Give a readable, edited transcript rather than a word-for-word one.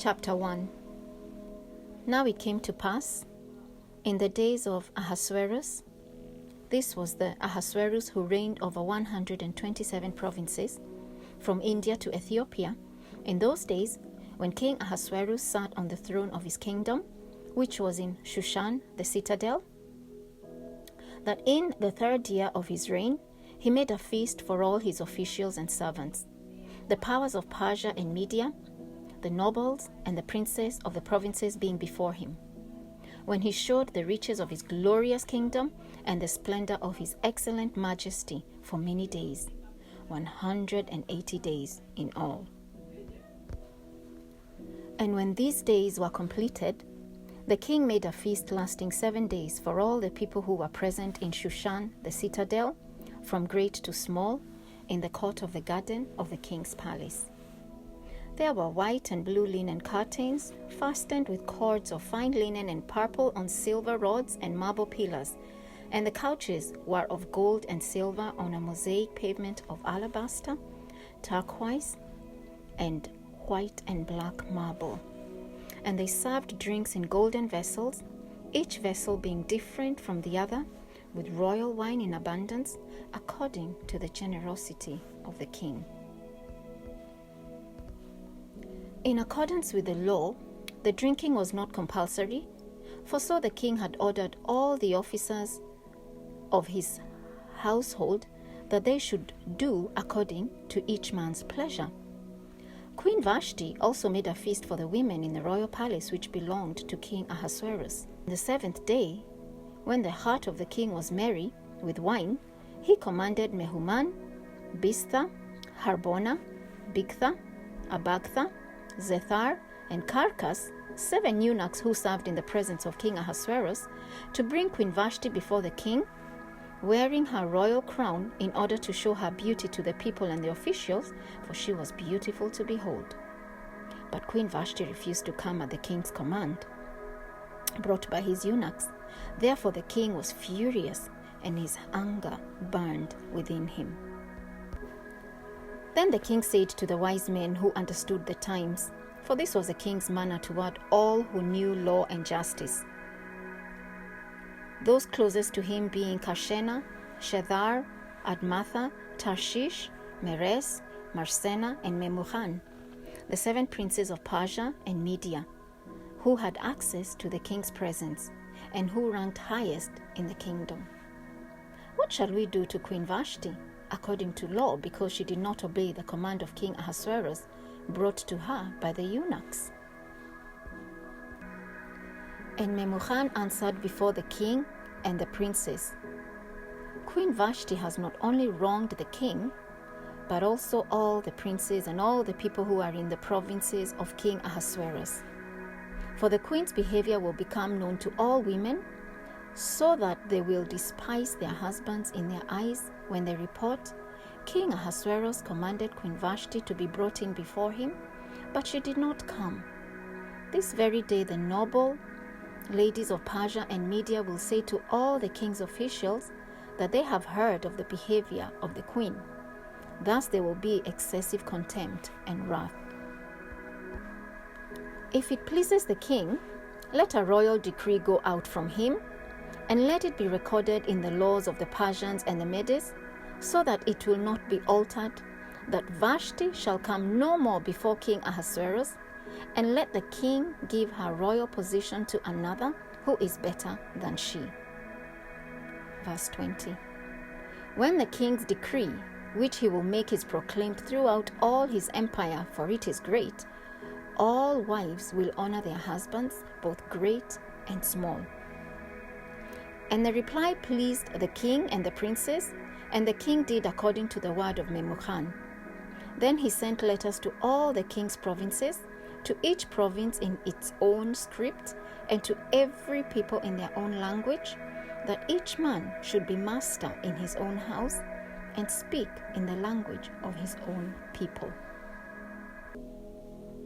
Chapter 1. Now it came to pass, in the days of Ahasuerus, this was the Ahasuerus who reigned over 127 provinces, from India to Ethiopia, in those days when King Ahasuerus sat on the throne of his kingdom, which was in Shushan, the citadel, that in the 3rd year of his reign, he made a feast for all his officials and servants, the powers of Persia and Media, the nobles and the princes of the provinces being before him, when he showed the riches of his glorious kingdom and the splendor of his excellent majesty for many days, 180 days in all. And when these days were completed, the king made a feast lasting 7 days for all the people who were present in Shushan, the citadel, from great to small, in the court of the garden of the king's palace. There were white and blue linen curtains, fastened with cords of fine linen and purple on silver rods and marble pillars, and the couches were of gold and silver on a mosaic pavement of alabaster, turquoise, and white and black marble. And they served drinks in golden vessels, each vessel being different from the other, with royal wine in abundance, according to the generosity of the king. In accordance with the law, the drinking was not compulsory, for so the king had ordered all the officers of his household that they should do according to each man's pleasure. Queen Vashti also made a feast for the women in the royal palace which belonged to King Ahasuerus. On the 7th day, when the heart of the king was merry with wine, he commanded Mehuman, Biztha, Harbona, Bigtha, Abagtha, Zethar, and Carcas, 7 eunuchs who served in the presence of King Ahasuerus, to bring Queen Vashti before the king, wearing her royal crown in order to show her beauty to the people and the officials, for she was beautiful to behold. But Queen Vashti refused to come at the king's command, brought by his eunuchs. Therefore the king was furious, and his anger burned within him. Then the king said to the wise men who understood the times, for this was the king's manner toward all who knew law and justice, those closest to him being Karshena, Shethar, Admatha, Tarshish, Meres, Marsena, and Memuhan, the 7 princes of Persia and Media, who had access to the king's presence, and who ranked highest in the kingdom. What shall we do to Queen Vashti, according to law, because she did not obey the command of King Ahasuerus brought to her by the eunuchs? And Memuhan answered before the king and the princes, Queen Vashti has not only wronged the king, but also all the princes and all the people who are in the provinces of King Ahasuerus. For the queen's behavior will become known to all women, so that they will despise their husbands in their eyes when they report, King Ahasuerus commanded Queen Vashti to be brought in before him, but she did not come. This very day the noble ladies of Persia and Media will say to all the king's officials that they have heard of the behavior of the queen. Thus there will be excessive contempt and wrath. If it pleases the king, let a royal decree go out from him, and let it be recorded in the laws of the Persians and the Medes, so that it will not be altered, that Vashti shall come no more before King Ahasuerus, and let the king give her royal position to another who is better than she. Verse 20. When the king's decree, which he will make, is proclaimed throughout all his empire, for it is great, all wives will honor their husbands, both great and small. And the reply pleased the king and the princes, and the king did according to the word of Memuhan. Then he sent letters to all the king's provinces, to each province in its own script, and to every people in their own language, that each man should be master in his own house, and speak in the language of his own people.